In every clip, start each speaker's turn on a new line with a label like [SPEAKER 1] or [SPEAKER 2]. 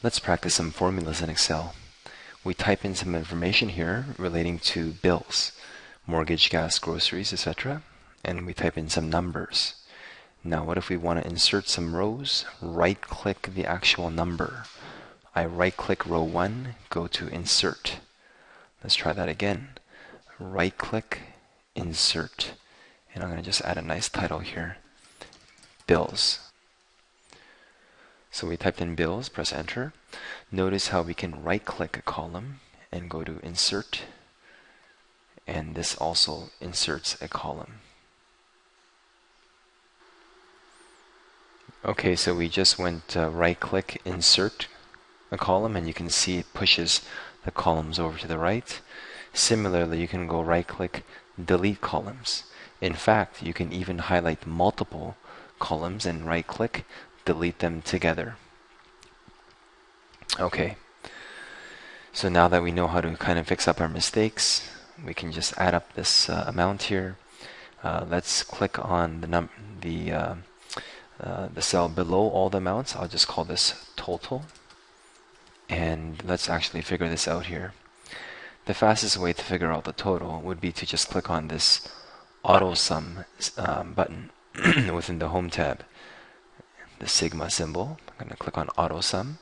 [SPEAKER 1] Let's practice some formulas in Excel. We type in some information here relating to bills, mortgage, gas, groceries, etc. And we type in some numbers. Now what if we want to insert some rows? Right-click the actual number. I right-click row 1, go to Insert. Let's try that again. Right-click, Insert. And I'm going to just add a nice title here. Bills. So we typed in bills, press enter. Notice how we can right-click a column and go to Insert. And this also inserts a column. Okay, so we just went right-click, insert a column, and you can see it pushes the columns over to the right. Similarly, you can go right-click, delete columns. In fact, you can even highlight multiple columns and right-click, delete them together. Okay, so now that we know how to kind of fix up our mistakes, we can just add up this amount here. Let's click on the cell below all the amounts. I'll just call this total. And let's actually figure this out here. The fastest way to figure out the total would be to just click on this auto sum button within the home tab. The sigma symbol. I'm going to click on auto sum.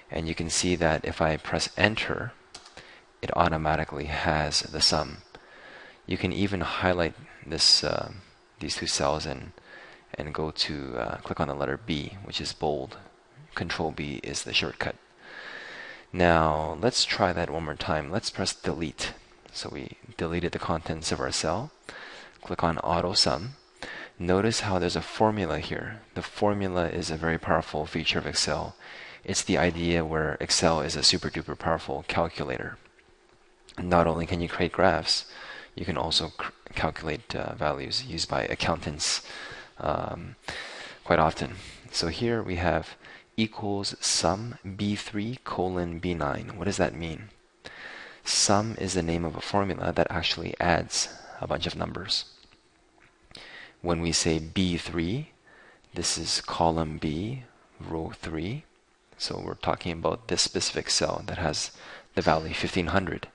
[SPEAKER 1] And you can see that if I press enter, it automatically has the sum. You can even highlight this these two cells and go to click on the letter B, which is bold. Control B is the shortcut. Now let's try that one more time. Let's press delete. So we deleted the contents of our cell. Click on auto sum. Notice how there's a formula here. The formula is a very powerful feature of Excel. It's the idea where Excel is a super duper powerful calculator. Not only can you create graphs, you can also calculate values used by accountants quite often. So here we have equals sum B3 colon B9. What does that mean? Sum is the name of a formula that actually adds a bunch of numbers. When we say B3, this is column B, row 3. So we're talking about this specific cell that has the value 1500.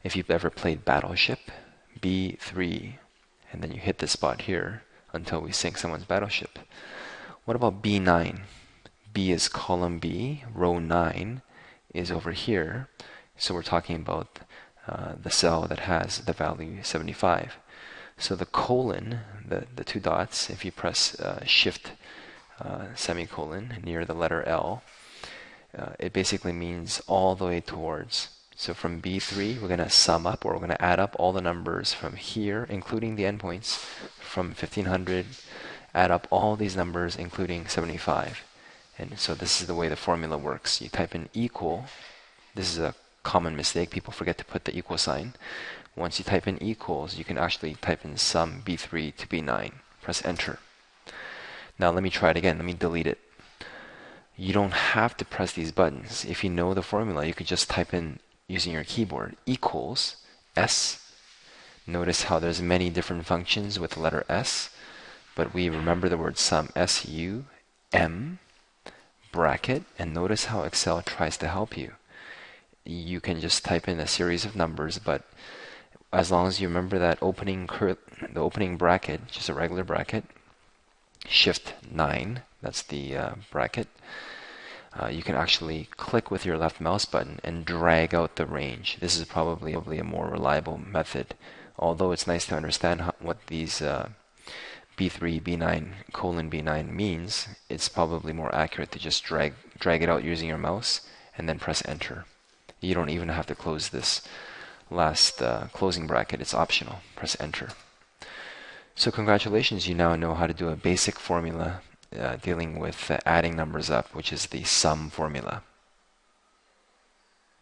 [SPEAKER 1] If you've ever played Battleship, B3, and then you hit this spot here until we sink someone's battleship. What about B9? B is column B, row 9 is over here. So we're talking about the cell that has the value 75. So the colon, the two dots, if you press shift semicolon near the letter L, it basically means all the way towards. So from B3, we're going to sum up, or we're going to add up all the numbers from here, including the endpoints, from 1500, add up all these numbers, including 75. And so this is the way the formula works. You type in equal. This is a common mistake. People forget to put the equal sign. Once you type in equals, you can actually type in sum B3 to B9. Press enter. Now let me try it again. Let me delete it. You don't have to press these buttons. If you know the formula, you could just type in using your keyboard equals S. Notice how there's many different functions with the letter S, but we remember the word sum, S-U-M, bracket, and notice how Excel tries to help you. You can just type in a series of numbers, but as long as you remember that the opening bracket, just a regular bracket, shift 9, that's the bracket, you can actually click with your left mouse button and drag out the range. This is probably a more reliable method. Although it's nice to understand what these B3, B9, colon B9 means, it's probably more accurate to just drag it out using your mouse and then press enter. You don't even have to close this last closing bracket. It's optional. Press enter. So congratulations, you now know how to do a basic formula dealing with adding numbers up, which is the sum formula.